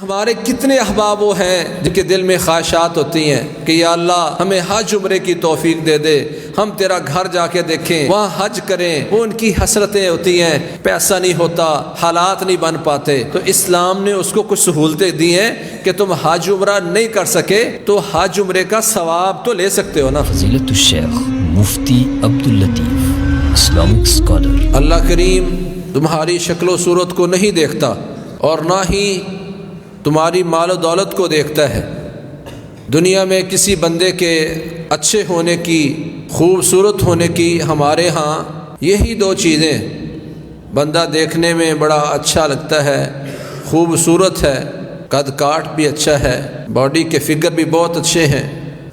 ہمارے کتنے احباب وہ ہیں جن کے دل میں خواہشات ہوتی ہیں کہ یا اللہ ہمیں حج عمرے کی توفیق دے دے، ہم تیرا گھر جا کے دیکھیں، وہاں حج کریں۔ وہ ان کی حسرتیں ہوتی ہیں، پیسہ نہیں ہوتا، حالات نہیں بن پاتے، تو اسلام نے اس کو کچھ سہولتیں دی ہیں کہ تم حج عمرہ نہیں کر سکے تو حج عمرے کا ثواب تو لے سکتے ہو نا۔ فضیلت الشیخ مفتی عبداللطیف، اسلامک اسکالر۔ اللہ کریم تمہاری شکل و صورت کو نہیں دیکھتا اور نہ ہی تمہاری مال و دولت کو دیکھتا ہے۔ دنیا میں کسی بندے کے اچھے ہونے کی، خوبصورت ہونے کی ہمارے ہاں یہی دو چیزیں، بندہ دیکھنے میں بڑا اچھا لگتا ہے، خوبصورت ہے، قد کاٹ بھی اچھا ہے، باڈی کے فگر بھی بہت اچھے ہیں،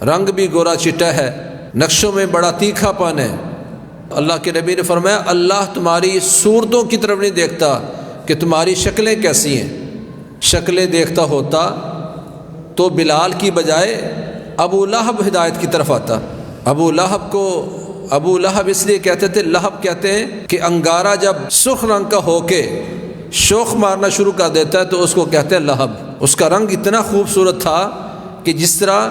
رنگ بھی گورا چٹا ہے، نقشوں میں بڑا تیکھا پن ہے۔ اللہ کے نبی نے فرمایا اللہ تمہاری صورتوں کی طرف نہیں دیکھتا کہ تمہاری شکلیں کیسی ہیں۔ شکلیں دیکھتا ہوتا تو بلال کی بجائے ابو لہب ہدایت کی طرف آتا۔ ابو لہب کو ابو لہب اس لیے کہتے تھے، لہب کہتے ہیں کہ انگارہ جب سرخ رنگ کا ہو کے شوخ مارنا شروع کر دیتا ہے تو اس کو کہتے ہیں لہب۔ اس کا رنگ اتنا خوبصورت تھا کہ جس طرح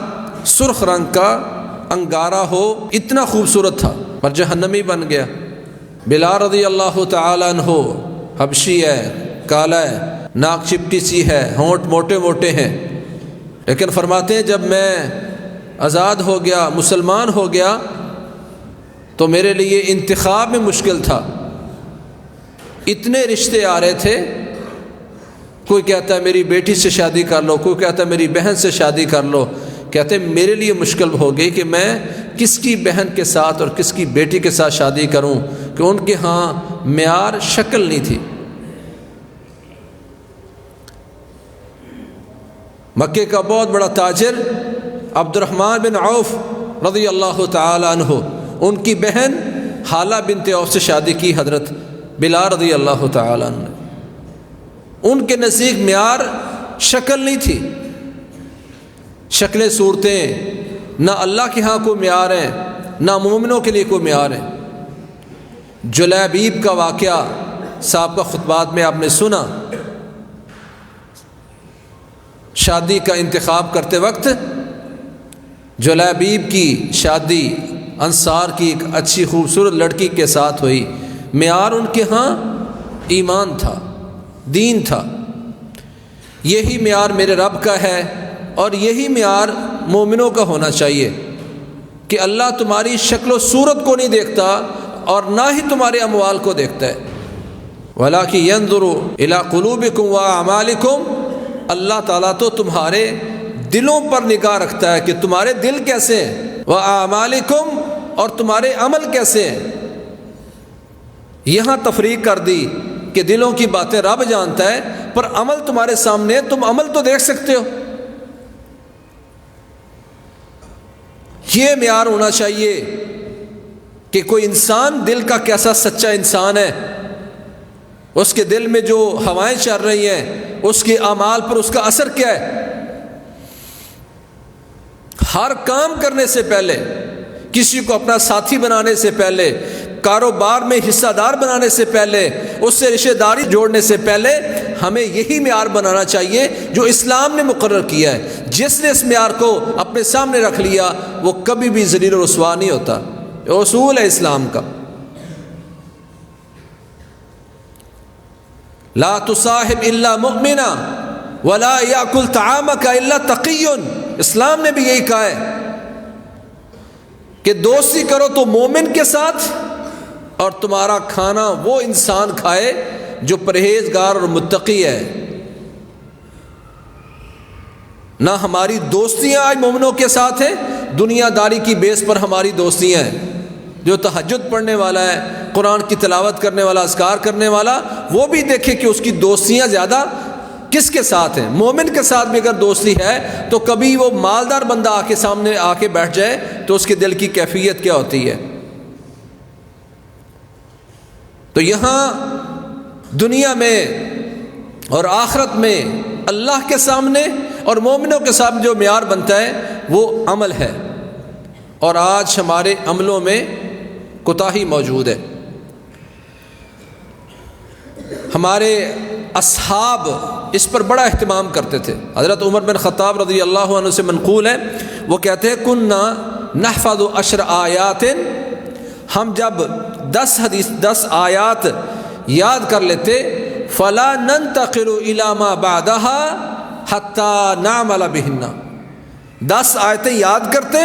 سرخ رنگ کا انگارہ ہو اتنا خوبصورت تھا، پر جہنمی بن گیا۔ بلال رضی اللہ تعالیٰ عنہ حبشی ہے، کالا ہے، ناک چپٹی سی ہے، ہونٹ موٹے موٹے ہیں، لیکن فرماتے ہیں جب میں آزاد ہو گیا، مسلمان ہو گیا تو میرے لیے انتخاب میں مشکل تھا۔ اتنے رشتے آ رہے تھے، کوئی کہتا ہے میری بیٹی سے شادی کر لو، کوئی کہتا ہے میری بہن سے شادی کر لو۔ کہتے ہیں میرے لیے مشکل ہو گئی کہ میں کس کی بہن کے ساتھ اور کس کی بیٹی کے ساتھ شادی کروں، کہ ان کے ہاں معیار شکل نہیں تھی۔ مکے کا بہت بڑا تاجر عبد الرحمن بن عوف رضی اللہ تعالی عنہ، ان کی بہن حالہ بنت عوف سے شادی کی حضرت بلال رضی اللہ تعالی عنہ نے۔ ان کے نزدیک معیار شکل نہیں تھی، شکلیں صورتیں نہ اللہ کے ہاں کوئی معیار ہیں نہ مومنوں کے لیے کوئی معیار ہے۔ جلیبیب کا واقعہ سابقہ خطبات میں آپ نے سنا۔ شادی کا انتخاب کرتے وقت جلیبیب کی شادی انصار کی ایک اچھی خوبصورت لڑکی کے ساتھ ہوئی۔ معیار ان کے ہاں ایمان تھا، دین تھا۔ یہی معیار میرے رب کا ہے اور یہی معیار مومنوں کا ہونا چاہیے کہ اللہ تمہاری شکل و صورت کو نہیں دیکھتا اور نہ ہی تمہارے اموال کو دیکھتا ہے۔ وَلَٰكِن يَنظُرُ إِلَىٰ قُلُوبِكُمْ وَأَعْمَالِكُمْ، اللہ تعالیٰ تو تمہارے دلوں پر نگاہ رکھتا ہے کہ تمہارے دل کیسے ہیں، وَأَعْمَالِكُمْ، اور تمہارے عمل کیسے ہیں۔ یہاں تفریق کر دی کہ دلوں کی باتیں رب جانتا ہے، پر عمل تمہارے سامنے ہے، تم عمل تو دیکھ سکتے ہو۔ یہ معیار ہونا چاہیے کہ کوئی انسان دل کا کیسا سچا انسان ہے، اس کے دل میں جو ہوائیں چل رہی ہیں، اس کے اعمال پر اس کا اثر کیا ہے۔ ہر کام کرنے سے پہلے، کسی کو اپنا ساتھی بنانے سے پہلے، کاروبار میں حصہ دار بنانے سے پہلے، اس سے رشتہ داری جوڑنے سے پہلے ہمیں یہی معیار بنانا چاہیے جو اسلام نے مقرر کیا ہے۔ جس نے اس معیار کو اپنے سامنے رکھ لیا وہ کبھی بھی ذلیل و رسوا نہیں ہوتا۔ یہ اصول ہے اسلام کا۔ لا تصاحب الا مؤمنا ولا یاکل طعامک الا تقی، اسلام نے بھی یہی کہا ہے کہ دوستی کرو تو مومن کے ساتھ، اور تمہارا کھانا وہ انسان کھائے جو پرہیزگار اور متقی ہے۔ نہ ہماری دوستیاں آج مومنوں کے ساتھ ہیں، دنیا داری کی بیس پر ہماری دوستیاں ہیں۔ جو تہجد پڑھنے والا ہے، قرآن کی تلاوت کرنے والا، اذکار کرنے والا، وہ بھی دیکھے کہ اس کی دوستیاں زیادہ کس کے ساتھ ہیں۔ مومن کے ساتھ بھی اگر دوستی ہے تو کبھی وہ مالدار بندہ آ کے سامنے آ کے بیٹھ جائے تو اس کے دل کی کیفیت کیا ہوتی ہے۔ تو یہاں دنیا میں اور آخرت میں اللہ کے سامنے اور مومنوں کے سامنے جو معیار بنتا ہے وہ عمل ہے، اور آج ہمارے عملوں میں کوتاہی موجود ہے۔ ہمارے اصحاب اس پر بڑا اہتمام کرتے تھے۔ حضرت عمر بن خطاب رضی اللہ عنہ سے منقول ہے، وہ کہتے ہیں کننا نحفظ 10 آیات، ہم جب 10 آیات یاد کر لیتے، فلا ننتقل الی ما بعدها حتی نعمل بہن، 10 آیتیں یاد کرتے،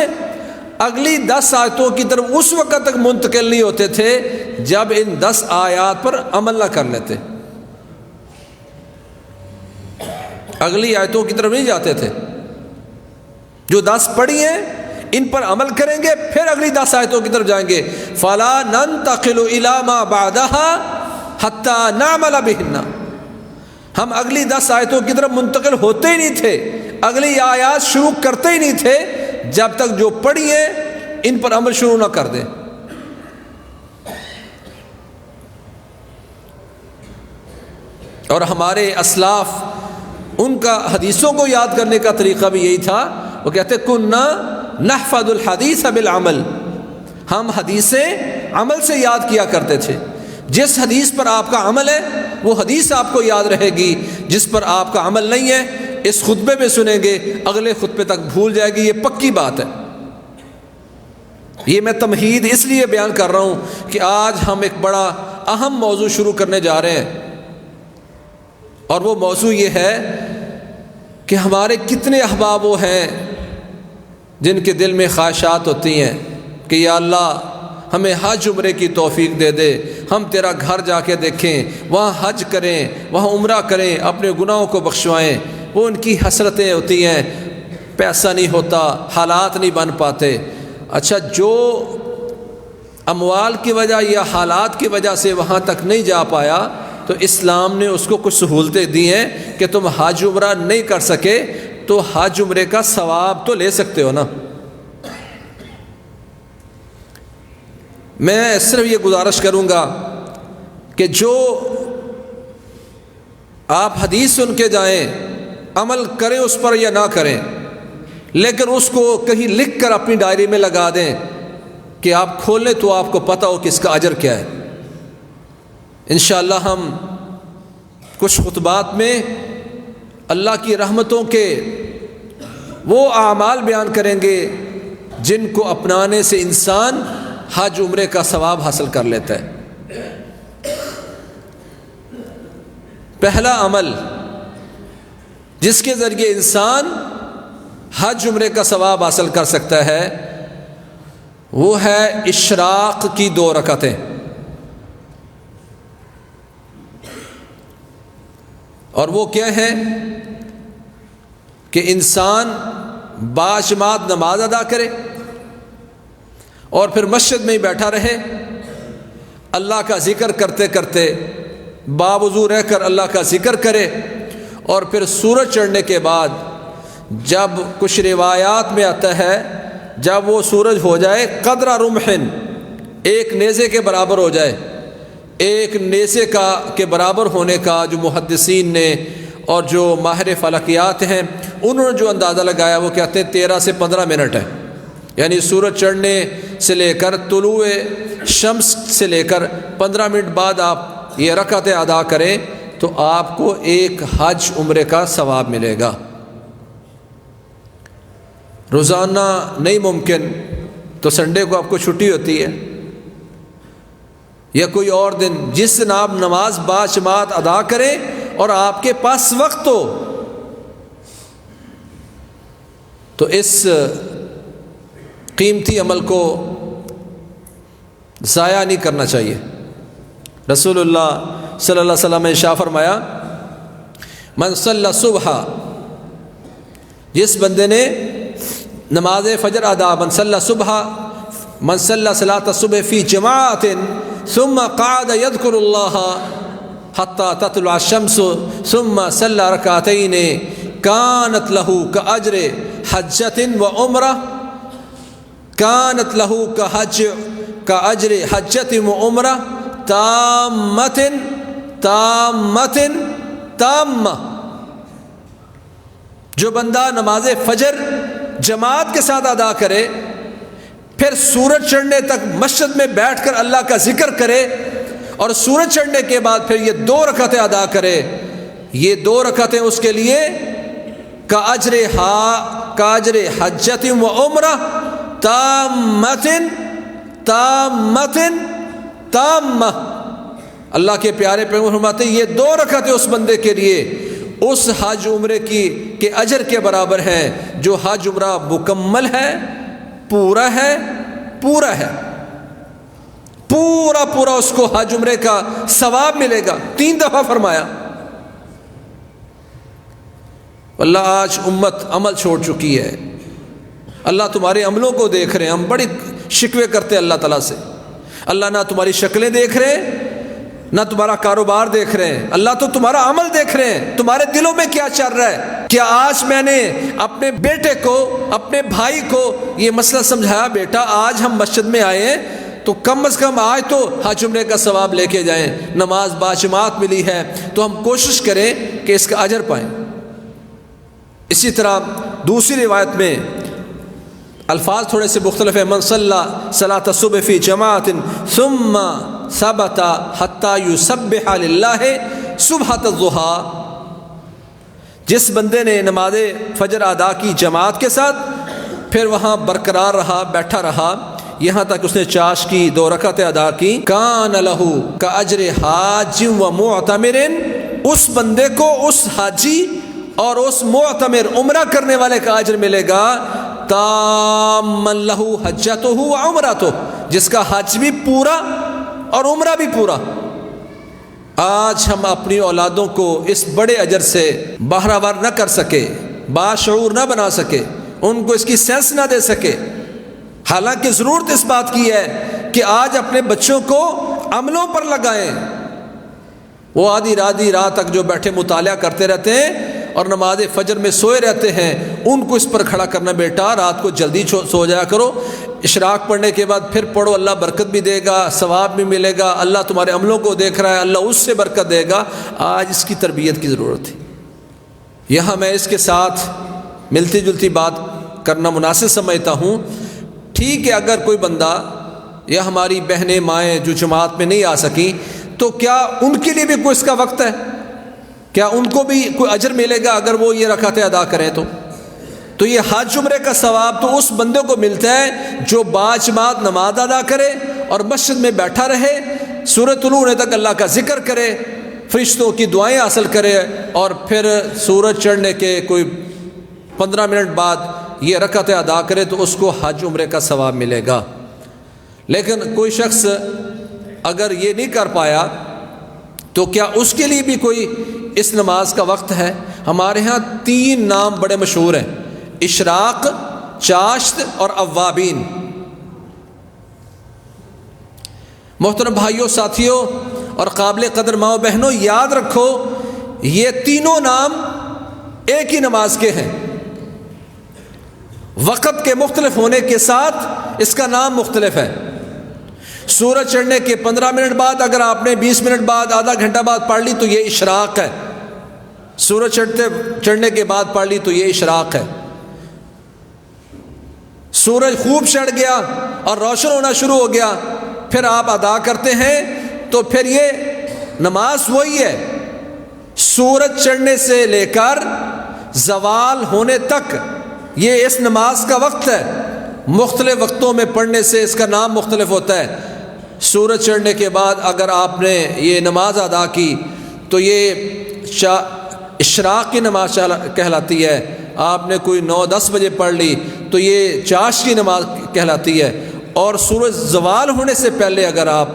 اگلی 10 آیتوں کی طرف اس وقت تک منتقل نہیں ہوتے تھے جب ان 10 آیات پر عمل نہ کر لیتے، اگلی آیتوں کی طرف نہیں جاتے تھے۔ جو 10 پڑھی ہیں ان پر عمل کریں گے، پھر اگلی 10 آیتوں کی طرف جائیں گے۔ فلا ننتقل الی ما بعدها حتی نعمل بہن، ہم اگلی 10 آیتوں کی طرف منتقل ہوتے ہی نہیں تھے، اگلی آیات شروع کرتے ہی نہیں تھے جب تک جو پڑھی ہیں ان پر عمل شروع نہ کر دیں۔ اور ہمارے اسلاف، ان کا حدیثوں کو یاد کرنے کا طریقہ بھی یہی تھا، وہ کہتے کننا نحفظ الحدیث بالعمل، ہم حدیثیں عمل سے یاد کیا کرتے تھے۔ جس حدیث پر آپ کا عمل ہے وہ حدیث آپ کو یاد رہے گی، جس پر آپ کا عمل نہیں ہے اس خطبے میں سنیں گے، اگلے خطبے تک بھول جائے گی، یہ پکی بات ہے۔ یہ میں تمہید اس لیے بیان کر رہا ہوں کہ آج ہم ایک بڑا اہم موضوع شروع کرنے جا رہے ہیں، اور وہ موضوع یہ ہے کہ ہمارے کتنے احباب وہ ہیں جن کے دل میں خواہشات ہوتی ہیں کہ یا اللہ ہمیں حج عمرے کی توفیق دے دے، ہم تیرا گھر جا کے دیکھیں، وہاں حج کریں، وہاں عمرہ کریں، اپنے گناہوں کو بخشوائیں۔ وہ ان کی حسرتیں ہوتی ہیں، پیسہ نہیں ہوتا، حالات نہیں بن پاتے۔ اچھا، جو اموال کی وجہ یا حالات کی وجہ سے وہاں تک نہیں جا پایا تو اسلام نے اس کو کچھ سہولتیں دی ہیں کہ تم حج عمرہ نہیں کر سکے تو حج عمرے کا ثواب تو لے سکتے ہو نا۔ میں صرف یہ گزارش کروں گا کہ جو آپ حدیث سن کے جائیں، عمل کریں اس پر یا نہ کریں، لیکن اس کو کہیں لکھ کر اپنی ڈائری میں لگا دیں کہ آپ کھولیں تو آپ کو پتہ ہو کہ اس کا اجر کیا ہے۔ انشاءاللہ ہم کچھ خطبات میں اللہ کی رحمتوں کے وہ اعمال بیان کریں گے جن کو اپنانے سے انسان حج عمرے کا ثواب حاصل کر لیتا ہے۔ پہلا عمل جس کے ذریعے انسان حج عمرے کا ثواب حاصل کر سکتا ہے وہ ہے اشراق کی 2 رکعتیں۔ اور وہ کیا ہے کہ انسان باجماعت نماز ادا کرے اور پھر مسجد میں ہی بیٹھا رہے، اللہ کا ذکر کرتے کرتے باوضو رہ کر اللہ کا ذکر کرے، اور پھر سورج چڑھنے کے بعد جب کچھ روایات میں آتا ہے جب وہ سورج ہو جائے قدر رمحن، ایک نیزے کے برابر ہو جائے، ایک نیزے کے برابر ہونے کا جو محدثین نے اور جو ماہر فلکیات ہیں انہوں نے جو اندازہ لگایا وہ کہتے ہیں 13 سے 15 منٹ ہے، یعنی سورج چڑھنے سے لے کر طلوع شمس سے لے کر 15 منٹ بعد آپ یہ رکعتیں ادا کریں تو آپ کو ایک حج عمرے کا ثواب ملے گا۔ روزانہ نہیں ممکن تو سنڈے کو آپ کو چھٹی ہوتی ہے یا کوئی اور دن، جس دن آپ نماز باجماعت ادا کریں اور آپ کے پاس وقت ہو تو اس قیمتی عمل کو ضائع نہیں کرنا چاہیے۔ رسول اللہ صلی اللہ علیہ وسلم نے ارشاد فرمایا من صلی صبح، جس بندے نے نماز فجر ادا، من صلی صلاۃ الصبح فی جماعت ثم قعد يذكر الله حتى تطلع الشمس ثم صلى ركعتين كانت له كأجر حجة وعمرة، كانت له كأجر حجة وعمرة تامة تامة۔ جو بندہ نماز فجر جماعت کے ساتھ ادا کرے پھر سورج چڑھنے تک مسجد میں بیٹھ کر اللہ کا ذکر کرے اور سورج چڑھنے کے بعد پھر یہ 2 رکعتیں ادا کرے، یہ 2 رکعتیں اس کے لیے کاجر حجت و عمرہ تامۃ تامہ. اللہ کے پیارے پیغمبر فرماتے ہیں یہ 2 رکعتیں اس بندے کے لیے اس حج عمرے کے اجر کے برابر ہیں جو حج عمرہ مکمل ہے، پورا ہے، پورا اس کو حج عمرے کا ثواب ملے گا. 3 دفعہ فرمایا. اللہ آج امت عمل چھوڑ چکی ہے. اللہ تمہارے عملوں کو دیکھ رہے ہیں. ہم بڑی شکوے کرتے ہیں اللہ تعالیٰ سے. اللہ نہ تمہاری شکلیں دیکھ رہے ہیں، نہ تمہارا کاروبار دیکھ رہے ہیں. اللہ تو تمہارا عمل دیکھ رہے ہیں، تمہارے دلوں میں کیا چل رہا ہے. کیا آج میں نے اپنے بیٹے کو، اپنے بھائی کو یہ مسئلہ سمجھایا، بیٹا آج ہم مسجد میں آئے ہیں تو کم از کم آج تو حج عمرے کا ثواب لے کے جائیں. نماز باجماعت ملی ہے تو ہم کوشش کریں کہ اس کا اجر پائیں. اسی طرح دوسری روایت میں الفاظ تھوڑے سے مختلف ہیں. من صلی صلاۃ الصبح فی جماعت ثم ثبت حتی یسبح للہ صبحۃ الضحیٰ. جس بندے نے نماز فجر ادا کی جماعت کے ساتھ، پھر وہاں برقرار رہا، بیٹھا رہا یہاں تک اس نے چاش کی، 2 رکعتیں ادا کی، کان لہ کاجر حاج و معتمر. اس بندے کو اس حاجی اور اس معتمر عمرہ کرنے والے کا اجر ملے گا تام لہ حجتہ و عمرتہ، جس کا حج بھی پورا اور عمرہ بھی پورا. آج ہم اپنی اولادوں کو اس بڑے اجر سے باہرور نہ کر سکے، باشعور نہ بنا سکے، ان کو اس کی سینس نہ دے سکے. حالانکہ ضرورت اس بات کی ہے کہ آج اپنے بچوں کو عملوں پر لگائیں. وہ آدھی رات تک جو بیٹھے مطالعہ کرتے رہتے ہیں اور نماز فجر میں سوئے رہتے ہیں، ان کو اس پر کھڑا کرنا. بیٹا رات کو جلدی سو جایا کرو، اشراق پڑھنے کے بعد پھر پڑھو، اللہ برکت بھی دے گا، ثواب بھی ملے گا، اللہ تمہارے عملوں کو دیکھ رہا ہے، اللہ اس سے برکت دے گا. آج اس کی تربیت کی ضرورت ہے. یہاں میں اس کے ساتھ ملتی جلتی بات کرنا مناسب سمجھتا ہوں. ٹھیک ہے، اگر کوئی بندہ یا ہماری بہنیں مائیں جو جماعت میں نہیں آ سکیں تو کیا ان کے لیے بھی کوئی اس کا وقت ہے؟ کیا ان کو بھی کوئی اجر ملے گا اگر وہ یہ رکعتیں ادا کریں؟ تو یہ حج عمرے کا ثواب تو اس بندے کو ملتا ہے جو باجماعت نماز ادا کرے اور مسجد میں بیٹھا رہے، سورۃ طلوع ہونے تک اللہ کا ذکر کرے، فرشتوں کی دعائیں حاصل کرے، اور پھر سورج چڑھنے کے کوئی 15 منٹ بعد یہ رکعتیں ادا کرے تو اس کو حج عمرے کا ثواب ملے گا. لیکن کوئی شخص اگر یہ نہیں کر پایا تو کیا اس کے لیے بھی کوئی اس نماز کا وقت ہے؟ ہمارے ہاں 3 نام بڑے مشہور ہیں: اشراق، چاشت اور اوابین. محترم بھائیوں، ساتھیوں اور قابل قدر ماؤں بہنوں، یاد رکھو یہ تینوں نام ایک ہی نماز کے ہیں. وقت کے مختلف ہونے کے ساتھ اس کا نام مختلف ہے. سورج چڑھنے کے 15 منٹ بعد اگر آپ نے 20 منٹ بعد، آدھا گھنٹہ بعد پڑھ لی تو یہ اشراق ہے. سورج چڑھنے کے بعد پڑھ لی تو یہ اشراق ہے. سورج خوب چڑھ گیا اور روشن ہونا شروع ہو گیا، پھر آپ ادا کرتے ہیں تو پھر یہ نماز وہی ہے. سورج چڑھنے سے لے کر زوال ہونے تک یہ اس نماز کا وقت ہے. مختلف وقتوں میں پڑھنے سے اس کا نام مختلف ہوتا ہے. سورج چڑھنے کے بعد اگر آپ نے یہ نماز ادا کی تو یہ اشراق کی نماز کہلاتی ہے. آپ نے کوئی 9-10 بجے پڑھ لی تو یہ چاش کی نماز کہلاتی ہے. اور سورج زوال ہونے سے پہلے اگر آپ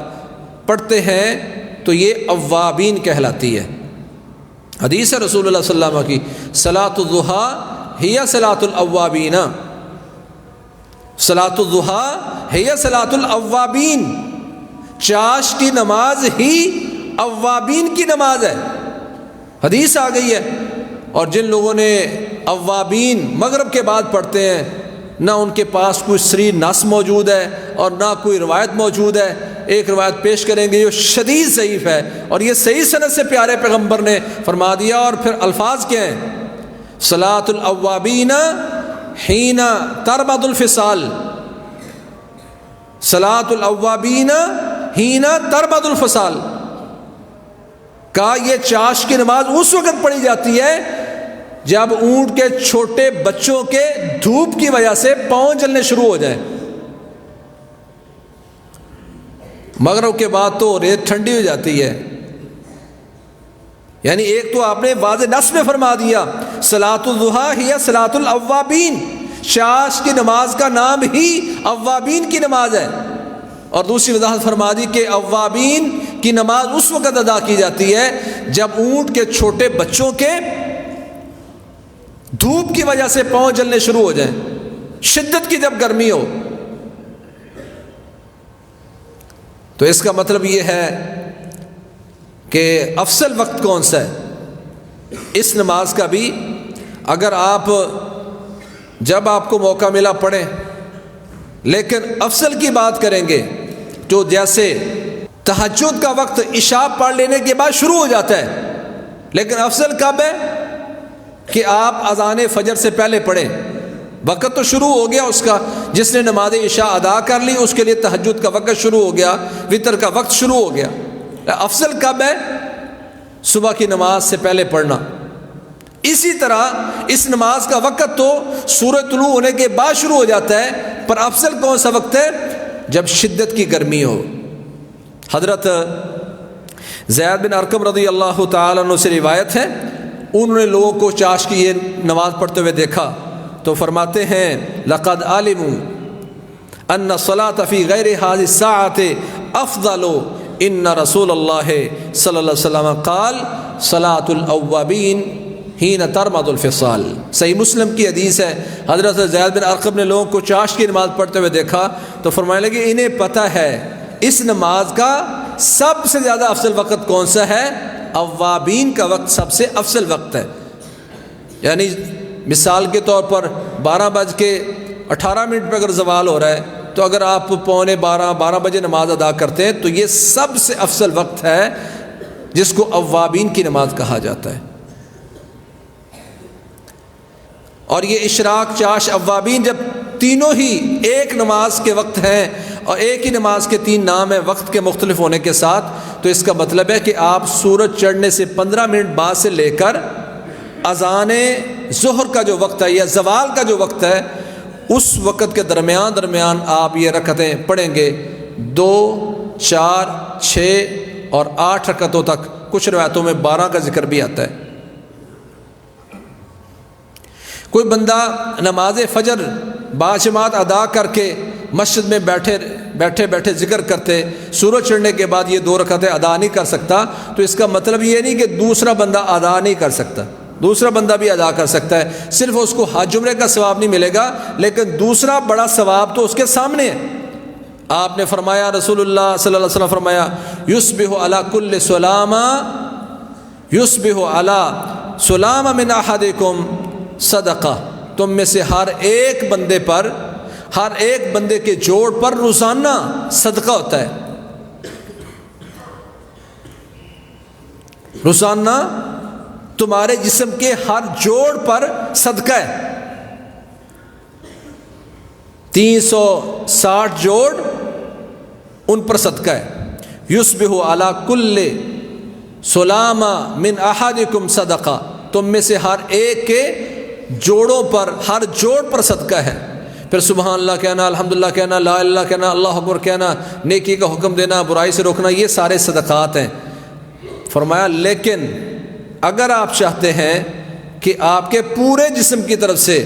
پڑھتے ہیں تو یہ اوابین کہلاتی ہے. حدیث ہے رسول اللہ صلی اللہ علیہ وسلم کی، صلاۃ الضحیٰ ہی صلاۃ الاوابین، صلاۃ الضحیٰ ہی صلاۃ الاوابین. چاش کی نماز ہی اوابین کی نماز ہے. حدیث آ گئی ہے. اور جن لوگوں نے اوابین مغرب کے بعد پڑھتے ہیں، نہ ان کے پاس کوئی صریح نص موجود ہے اور نہ کوئی روایت موجود ہے. ایک روایت پیش کریں گے جو شدید ضعیف ہے، اور یہ صحیح سند سے پیارے پیغمبر نے فرما دیا. اور پھر الفاظ کیا ہیں؟ صلاۃ الاوابین حین تربد الفصال، صلاۃ الاوابین حین تربد الفصال. کہا یہ چاش کی نماز اس وقت پڑھی جاتی ہے جب اونٹ کے چھوٹے بچوں کے دھوپ کی وجہ سے پاؤں جلنے شروع ہو جائیں. مغرب کے بعد تو ریت ٹھنڈی ہو جاتی ہے. یعنی ایک تو آپ نے واضح نص میں فرما دیا صلاۃ الضحیٰ ہی صلاۃ الاوابین، چاش کی نماز کا نام ہی اوابین کی نماز ہے. اور دوسری وضاحت فرما دی کہ اوابین کی نماز اس وقت ادا کی جاتی ہے جب اونٹ کے چھوٹے بچوں کے دھوپ کی وجہ سے پاؤں جلنے شروع ہو جائیں، شدت کی جب گرمی ہو. تو اس کا مطلب یہ ہے کہ افضل وقت کون سا ہے اس نماز کا بھی. اگر آپ جب آپ کو موقع ملا پڑھیں، لیکن افضل کی بات کریں گے تو جیسے تہجد کا وقت عشاء پڑھ لینے کے بعد شروع ہو جاتا ہے، لیکن افضل کب ہے کہ آپ اذان فجر سے پہلے پڑھیں. وقت تو شروع ہو گیا اس کا، جس نے نماز عشاء ادا کر لی اس کے لیے تہجد کا وقت شروع ہو گیا، وتر کا وقت شروع ہو گیا. افضل کب ہے؟ صبح کی نماز سے پہلے پڑھنا. اسی طرح اس نماز کا وقت تو سورج طلوع ہونے کے بعد شروع ہو جاتا ہے، پر افضل کون سا وقت ہے؟ جب شدت کی گرمی ہو. حضرت زید بن ارقم رضی اللہ تعالیٰ عنہ سے روایت ہے، انہوں نے لوگوں کو چاش کی یہ نماز پڑھتے ہوئے دیکھا تو فرماتے ہیں لقد علموا ان الصلاة فی غیر هذه الساعة افضل ان رسول اللہ صلی اللہ علیہ وسلم قال صلاة الاوابین حین ترمد الفصال. صحیح مسلم کی حدیث ہے. حضرت زید بن ارقم نے لوگوں کو چاش کی نماز پڑھتے ہوئے دیکھا تو فرمانے لگے انہیں پتہ ہے اس نماز کا سب سے زیادہ افضل وقت کون سا ہے؟ اوابین کا وقت سب سے افضل وقت ہے. یعنی مثال کے طور پر 12:18 پہ اگر زوال ہو رہا ہے تو اگر آپ 11:45 بجے نماز ادا کرتے ہیں تو یہ سب سے افضل وقت ہے جس کو اوابین کی نماز کہا جاتا ہے. اور یہ اشراق، چاش، اوابین جب تینوں ہی ایک نماز کے وقت ہیں اور ایک ہی نماز کے 3 نام ہیں وقت کے مختلف ہونے کے ساتھ، تو اس کا مطلب ہے کہ آپ سورج چڑھنے سے 15 منٹ بعد سے لے کر اذان ظہر کا جو وقت ہے یا زوال کا جو وقت ہے اس وقت کے درمیان آپ یہ رکعتیں پڑھیں گے. 2، 4، 6 اور 8 رکعتوں تک. کچھ روایتوں میں 12 کا ذکر بھی آتا ہے. کوئی بندہ نماز فجر باجماعت ادا کر کے مسجد میں بیٹھے ذکر کرتے سورج چڑھنے کے بعد یہ 2 رکعتیں ادا نہیں کر سکتا، تو اس کا مطلب یہ نہیں کہ دوسرا بندہ ادا نہیں کر سکتا. دوسرا بندہ بھی ادا کر سکتا ہے، صرف اس کو حج عمرے کا ثواب نہیں ملے گا، لیکن دوسرا بڑا ثواب تو اس کے سامنے ہے. آپ نے فرمایا، رسول اللہ صلی اللہ علیہ وسلم فرمایا یصبح علی کل سلامہ، یصبح علی سلامہ من احدکم صدقہ. تم میں سے ہر ایک بندے کے جوڑ پر روزانہ صدقہ ہوتا ہے. روزانہ تمہارے جسم کے ہر جوڑ پر صدقہ ہے. 360 جوڑ ان پر صدقہ ہے. یصبح علی کل سلامہ من احدکم صدقہ. تم میں سے ہر ایک کے جوڑوں پر، ہر جوڑ پر صدقہ ہے. پھر سبحان اللہ کہنا، الحمدللہ کہنا، لا الہ الا اللہ کہنا، اللہ اکبر کہنا، نیکی کا حکم دینا، برائی سے روکنا، یہ سارے صدقات ہیں. فرمایا لیکن اگر آپ چاہتے ہیں کہ آپ کے پورے جسم کی طرف سے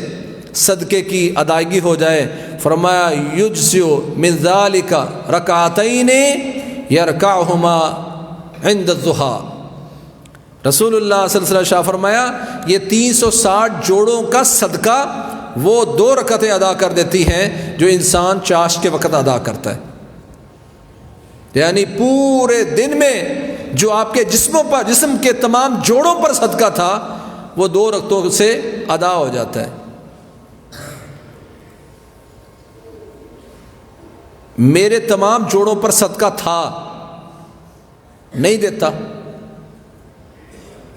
صدقے کی ادائیگی ہو جائے، فرمایا یجزئ من ذلک رکعتین یرکعہما عند الضحیٰ. رسول اللہ صلی اللہ علیہ وسلم شاہ فرمایا یہ 360 جوڑوں کا صدقہ وہ 2 رکعتیں ادا کر دیتی ہیں جو انسان چاش کے وقت ادا کرتا ہے. یعنی پورے دن میں جو آپ کے جسم کے تمام جوڑوں پر صدقہ تھا وہ 2 رکعتوں سے ادا ہو جاتا ہے. میرے تمام جوڑوں پر صدقہ تھا، نہیں دیتا،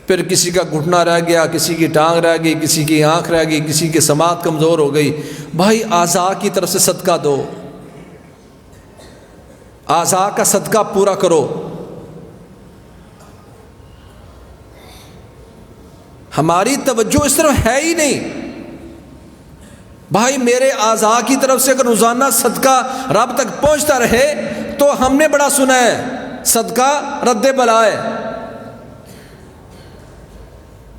پھر کسی کا گھٹنا رہ گیا، کسی کی ٹانگ رہ گئی، کسی کی آنکھ رہ گئی، کسی کی سماعت کمزور ہو گئی. بھائی اعضاء کی طرف سے صدقہ دو، اعضاء کا صدقہ پورا کرو. ہماری توجہ اس طرف ہے ہی نہیں۔ بھائی میرے اعضاء کی طرف سے اگر روزانہ صدقہ رب تک پہنچتا رہے تو ہم نے بڑا سنا ہے، صدقہ رد بلا ہے۔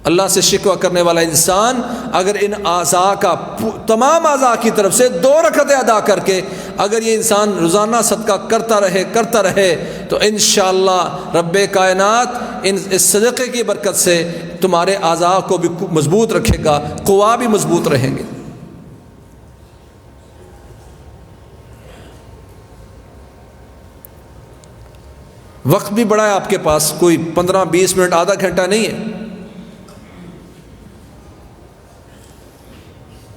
اللہ سے شکوہ کرنے والا انسان اگر ان اعضاء کا تمام اعضاء کی طرف سے 2 رکعتیں ادا کر کے اگر یہ انسان روزانہ صدقہ کرتا رہے تو انشاءاللہ رب کائنات اس صدقے کی برکت سے تمہارے اعضاء کو بھی مضبوط رکھے گا، قوا بھی مضبوط رہیں گے۔ وقت بھی بڑا ہے آپ کے پاس، کوئی 15-20 منٹ آدھا گھنٹہ نہیں ہے۔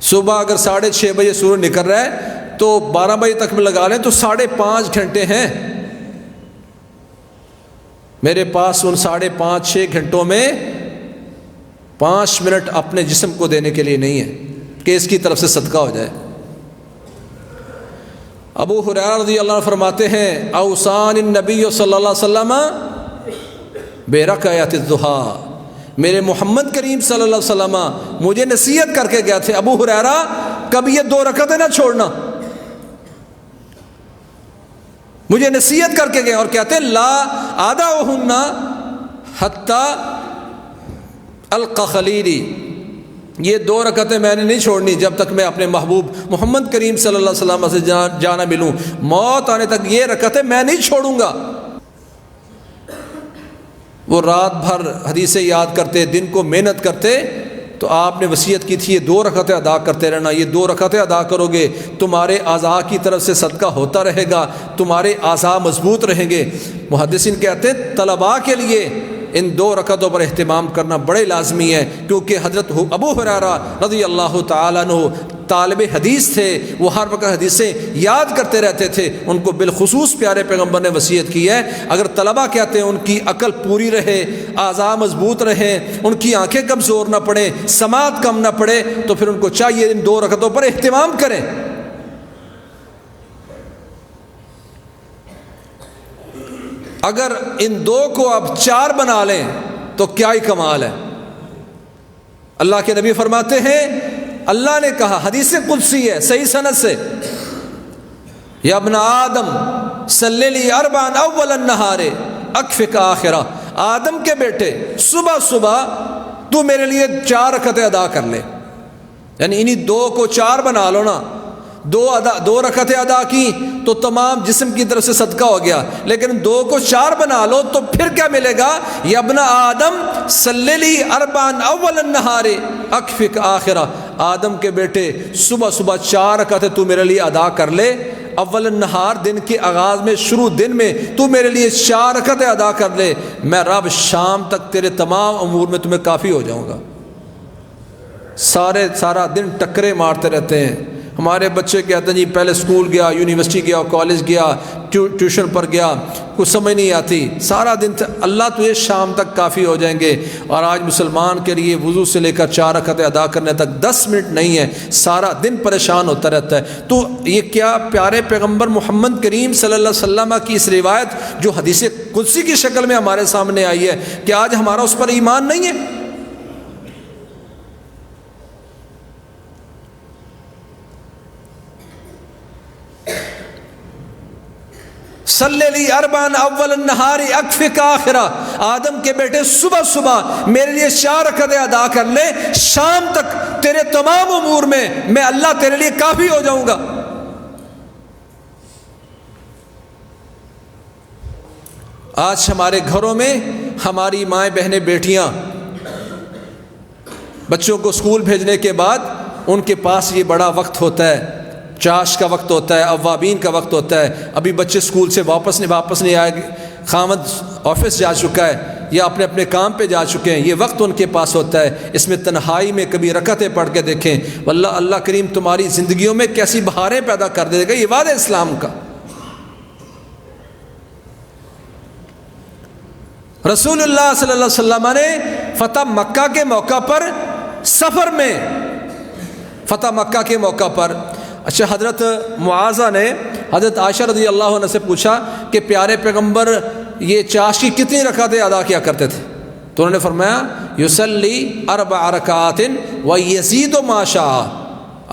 صبح اگر 6:30 بجے سورج نکل رہا ہے تو 12 بجے تک میں لگا لیں تو 5.5 گھنٹے ہیں۔ میرے پاس ان 5.5-6 گھنٹوں میں 5 منٹ اپنے جسم کو دینے کے لیے نہیں ہے کہ اس کی طرف سے صدقہ ہو جائے۔ ابو ہریرہ رضی اللہ عنہ فرماتے ہیں اوصان النبی صلی اللہ علیہ وسلم برکعۃ الضحیٰ، میرے محمد کریم صلی اللہ علیہ وسلم مجھے نصیحت کر کے گئے تھے، ابو ہریرہ کبھی یہ 2 رکعتیں نہ چھوڑنا، مجھے نصیحت کر کے گئے اور کہتے ہیں لا آدعہن حتی القی خلیلی، یہ 2 رکعتیں میں نے نہیں چھوڑنی جب تک میں اپنے محبوب محمد کریم صلی اللہ علیہ وسلم سے جانا ملوں، موت آنے تک یہ رکعتیں میں نہیں چھوڑوں گا۔ وہ رات بھر حدیثیں یاد کرتے، دن کو محنت کرتے، تو آپ نے وصیت کی تھی یہ 2 رکعتیں ادا کرتے رہنا، یہ 2 رکعتیں ادا کرو گے تمہارے اعضاء کی طرف سے صدقہ ہوتا رہے گا، تمہارے اعضاء مضبوط رہیں گے۔ محدثین کہتے ہیں طلباء کے لیے ان 2 رکعتوں پر اہتمام کرنا بڑے لازمی ہے، کیونکہ حضرت ابو ہریرہ رضی اللہ تعالیٰ عنہ طالب حدیث تھے، وہ ہر وقت حدیثیں یاد کرتے رہتے تھے، ان کو بالخصوص پیارے پیغمبر نے وصیت کی ہے اگر طلباء کہتے ہیں ان کی عقل پوری رہے، اعضاء مضبوط رہیں، ان کی آنکھیں کمزور نہ پڑیں، سماعت کم نہ پڑے، تو پھر ان کو چاہیے ان 2 رکعتوں پر اہتمام کریں۔ اگر ان 2 کو آپ 4 بنا لیں تو کیا ہی کمال ہے۔ اللہ کے نبی فرماتے ہیں، اللہ نے کہا، حدیث قدسی ہے صحیح سند سے، یا ابن آدم صلی لی 4 اول النہار اکفک آخرہ، آدم کے بیٹے صبح صبح تو میرے لیے 4 رکعتیں ادا کر لے، یعنی انہی 2 کو 4 بنا لو نا، 2 رکعتیں ادا کی تو تمام جسم کی طرف سے صدقہ ہو گیا، لیکن 2 کو 4 بنا لو تو پھر کیا ملے گا، یا ابن آدم صلی لی 4 اول النہار اکفک آخرہ، آدم کے بیٹے صبح صبح 4 رکعتیں تو میرے لیے ادا کر لے، اول النہار دن کے آغاز میں، شروع دن میں تو میرے لیے 4 رکعتیں ادا کر لے، میں رب شام تک تیرے تمام امور میں تمہیں کافی ہو جاؤں گا۔ سارا دن ٹکرے مارتے رہتے ہیں، ہمارے بچے کہتے ہیں جی پہلے اسکول گیا، یونیورسٹی گیا، کالج گیا، ٹیوشن پر گیا، کچھ سمجھ نہیں آتی، سارا دن اللہ تجھے شام تک کافی ہو جائیں گے، اور آج مسلمان کے لیے وضو سے لے کر 4 رکعتیں ادا کرنے تک 10 منٹ نہیں ہے، سارا دن پریشان ہوتا رہتا ہے۔ تو یہ کیا پیارے پیغمبر محمد کریم صلی اللہ علیہ وسلم کی اس روایت جو حدیث قدسی کی شکل میں ہمارے سامنے آئی ہے، کہ آج ہمارا اس پر ایمان نہیں ہے؟ صلی لی 4 اول النہار اکفک آخرہ، آدم کے بیٹے صبح صبح میرے لیے 4 رکعتیں ادا کر لے، شام تک تیرے تمام امور میں اللہ تیرے لیے کافی ہو جاؤں گا۔ آج ہمارے گھروں میں ہماری مائیں بہنیں بیٹیاں بچوں کو اسکول بھیجنے کے بعد ان کے پاس یہ بڑا وقت ہوتا ہے، چاش کا وقت ہوتا ہے، اوابین کا وقت ہوتا ہے، ابھی بچے اسکول سے واپس نہیں آئے، خامد آفس جا چکا ہے یا اپنے کام پہ جا چکے ہیں، یہ وقت ان کے پاس ہوتا ہے، اس میں تنہائی میں کبھی رکعتیں پڑھ کے دیکھیں، واللہ اللہ کریم تمہاری زندگیوں میں کیسی بہاریں پیدا کر دے گا، یہ وعدہ اسلام کا۔ رسول اللہ صلی اللہ علیہ وسلم نے فتح مکہ کے موقع پر سفر میں، فتح مکہ کے موقع پر، اچھا حضرت معاذہ نے حضرت عائشہ رضی اللہ عنہ سے پوچھا کہ پیارے پیغمبر یہ چاش کی کتنی رکعتیں ادا کیا کرتے تھے؟ تو انہوں نے فرمایا یصلی 4 رکعات و یزید ما شاء،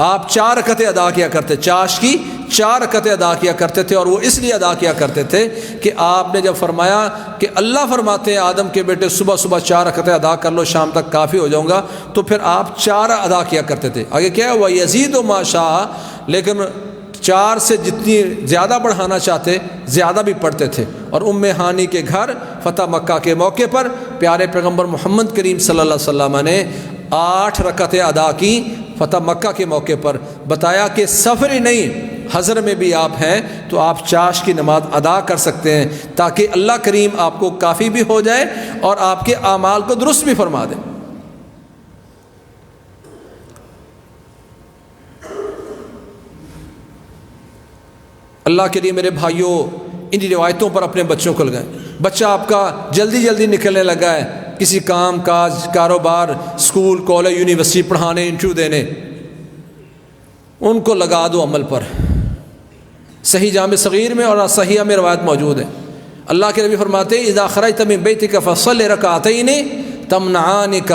آپ 4 رکعتیں ادا کیا کرتے، چاش کی 4 رکعتیں ادا کیا کرتے تھے، اور وہ اس لیے ادا کیا کرتے تھے کہ آپ نے جب فرمایا کہ اللہ فرماتے ہیں آدم کے بیٹے صبح صبح 4 رکعتیں ادا کر لو، شام تک کافی ہو جاؤں گا، تو پھر آپ 4 ادا کیا کرتے تھے۔ آگے کیا ہے وہ یزید و ما شاء، لیکن 4 سے جتنی زیادہ بڑھانا چاہتے زیادہ بھی پڑھتے تھے۔ اور ام ہانی کے گھر فتح مکہ کے موقع پر پیارے پیغمبر محمد کریم صلی اللہ علیہ وسلم نے 8 رکعتیں ادا کی فتح مکہ کے موقع پر۔ بتایا کہ سفر ہی نہیں، حضر میں بھی آپ ہیں تو آپ چاش کی نماز ادا کر سکتے ہیں، تاکہ اللہ کریم آپ کو کافی بھی ہو جائے اور آپ کے اعمال کو درست بھی فرما دے۔ اللہ کے لیے میرے بھائیوں، ان روایتوں پر اپنے بچوں کو لگائیں۔ بچہ آپ کا جلدی جلدی نکلنے لگا ہے کسی کام کاج، کاروبار، اسکول، کالج، یونیورسٹی پڑھانے، انٹرویو دینے، ان کو لگا دو عمل پر۔ صحیح جامع صغیر میں اور صحیحہ میں روایت موجود ہے۔ اللہ کے نبی فرماتے ہیں اذا خرجت من بیتک فصل رکعتین تمنعانک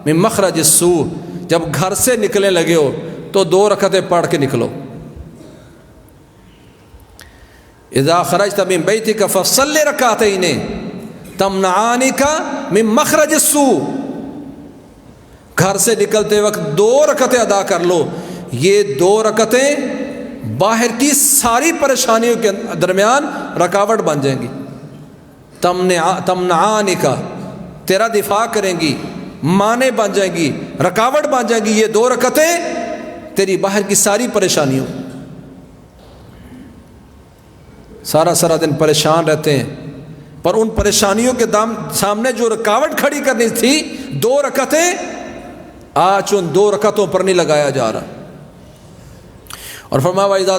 من مخرج السوء، جب گھر سے نکلنے لگے ہو تو 2 رکعتیں پڑھ کے نکلو۔ اذا خرجت من بیتک فصل رکعتین تمنعانک من مخرج السوء، گھر سے نکلتے وقت 2 رکعتیں ادا کر لو۔ یہ 2 رکعتیں باہر کی ساری پریشانیوں کے درمیان رکاوٹ بن جائیں گی۔ تمنعانک، تیرا دفاع کریں گی، مانع بن جائیں گی، رکاوٹ بن جائیں گی۔ یہ 2 رکعتیں تیری باہر کی ساری پریشانیوں، سارا دن پریشان رہتے ہیں، پر ان پریشانیوں کے سامنے جو رکاوٹ کھڑی کرنی تھی 2 رکعتیں، آج ان 2 رکعتوں پر نہیں لگایا جا رہا۔ اور فرمایا وَإِذَا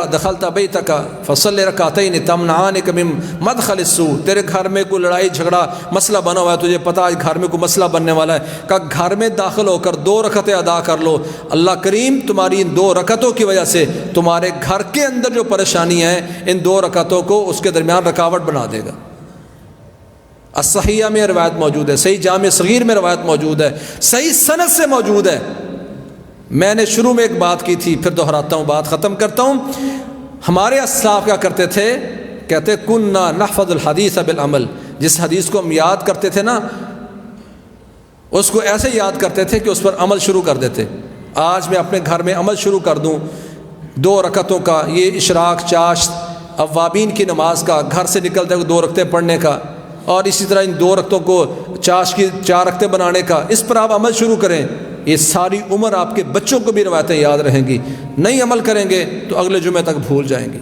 دَخَلْتَ بَيْتَكَ فَصَلِّ رَكَعَتَيْنِ تَمْنَعَانِكَ مِن مَدْخَلِ السُّوءِ، تیرے گھر میں کوئی لڑائی جھگڑا مسئلہ بنا ہوا ہے، تجھے پتا ہے گھر میں کوئی مسئلہ بننے والا ہے، کہ گھر میں داخل ہو کر 2 رکعتیں ادا کر لو۔ اللہ کریم تمہاری ان 2 رکعتوں کی وجہ سے تمہارے گھر کے اندر جو پریشانی ہے، ان 2 رکعتوں کو اس کے درمیان رکاوٹ بنا دے گا۔ الصحیحہ میں روایت موجود ہے، صحیح جامع صغیر میں روایت موجود ہے، صحیح سند سے موجود ہے۔ میں نے شروع میں ایک بات کی تھی، پھر دہراتا ہوں، بات ختم کرتا ہوں۔ ہمارے اسلاف کیا کرتے تھے، کہتے کننا نحفظ الحدیث بالعمل، جس حدیث کو ہم یاد کرتے تھے نا، اس کو ایسے یاد کرتے تھے کہ اس پر عمل شروع کر دیتے۔ آج میں اپنے گھر میں عمل شروع کر دوں 2 رکعتوں کا، یہ اشراق، چاش، اوابین کی نماز کا، گھر سے نکلتے ہوئے 2 رکعتیں پڑھنے کا، اور اسی طرح ان 2 رکعتوں کو چاش کی 4 رکعتیں بنانے کا، اس پر آپ عمل شروع کریں۔ یہ ساری عمر آپ کے بچوں کو بھی روایتیں یاد رہیں گی۔ نہیں عمل کریں گے تو اگلے جمعے تک بھول جائیں گے۔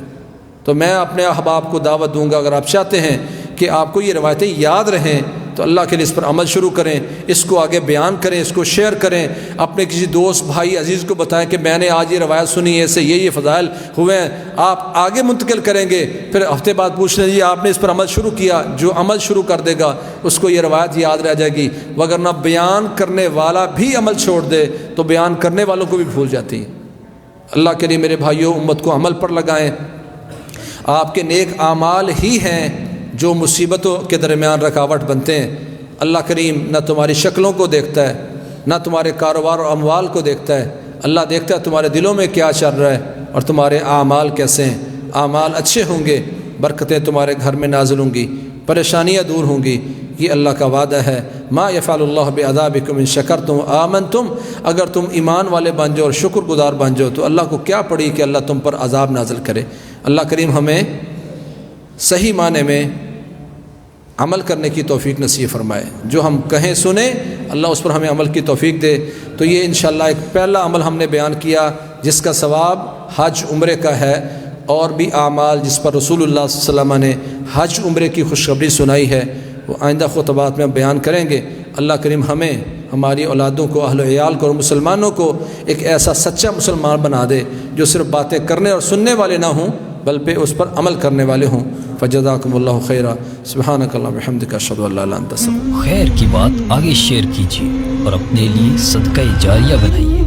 تو میں اپنے احباب کو دعوت دوں گا، اگر آپ چاہتے ہیں کہ آپ کو یہ روایتیں یاد رہیں تو اللہ کے لیے اس پر عمل شروع کریں، اس کو آگے بیان کریں، اس کو شیئر کریں، اپنے کسی دوست بھائی عزیز کو بتائیں کہ میں نے آج یہ روایت سنی ہے، اسے یہ فضائل ہوئے ہیں۔ آپ آگے منتقل کریں گے، پھر ہفتے بعد پوچھ لیں جی آپ نے اس پر عمل شروع کیا۔ جو عمل شروع کر دے گا اس کو یہ روایت یاد رہ جائے گی، وگرنہ بیان کرنے والا بھی عمل چھوڑ دے تو بیان کرنے والوں کو بھی بھول جاتی ہے۔ اللہ کے لیے میرے بھائیوں، امت کو عمل پر لگائیں۔ آپ کے نیک اعمال ہی ہیں جو مصیبتوں کے درمیان رکاوٹ بنتے ہیں۔ اللہ کریم نہ تمہاری شکلوں کو دیکھتا ہے، نہ تمہارے کاروبار اور اموال کو دیکھتا ہے، اللہ دیکھتا ہے تمہارے دلوں میں کیا چل رہا ہے اور تمہارے اعمال کیسے ہیں۔ اعمال اچھے ہوں گے، برکتیں تمہارے گھر میں نازل ہوں گی، پریشانیاں دور ہوں گی، یہ اللہ کا وعدہ ہے۔ ما یفعل اللہ بعذابکم ان شکرتم وآمنتم، اگر تم ایمان والے بن جاؤ اور شکر گزار بن جاؤ تو اللہ کو کیا پڑی کہ اللہ تم پر عذاب نازل کرے۔ اللہ کریم ہمیں صحیح معنی میں عمل کرنے کی توفیق نصیب فرمائے، جو ہم کہیں سنیں اللہ اس پر ہمیں عمل کی توفیق دے۔ تو یہ انشاءاللہ ایک پہلا عمل ہم نے بیان کیا جس کا ثواب حج عمرے کا ہے، اور بھی اعمال جس پر رسول اللہ صلی اللہ علیہ وسلم نے حج عمرے کی خوشخبری سنائی ہے، وہ آئندہ خطبات میں بیان کریں گے۔ اللہ کریم ہمیں، ہماری اولادوں کو، اہل و عیال کو اور مسلمانوں کو ایک ایسا سچا مسلمان بنا دے جو صرف باتیں کرنے اور سننے والے نہ ہوں بلکہ اس پر عمل کرنے والے ہوں۔ فجزاکم اللہ خیرا، سبحانک اللہم وبحمدک، اشہد ان لا الہ الا انت۔ خیر کی بات آگے شیئر کیجیے اور اپنے لیے صدقہ جاریہ بنائیے۔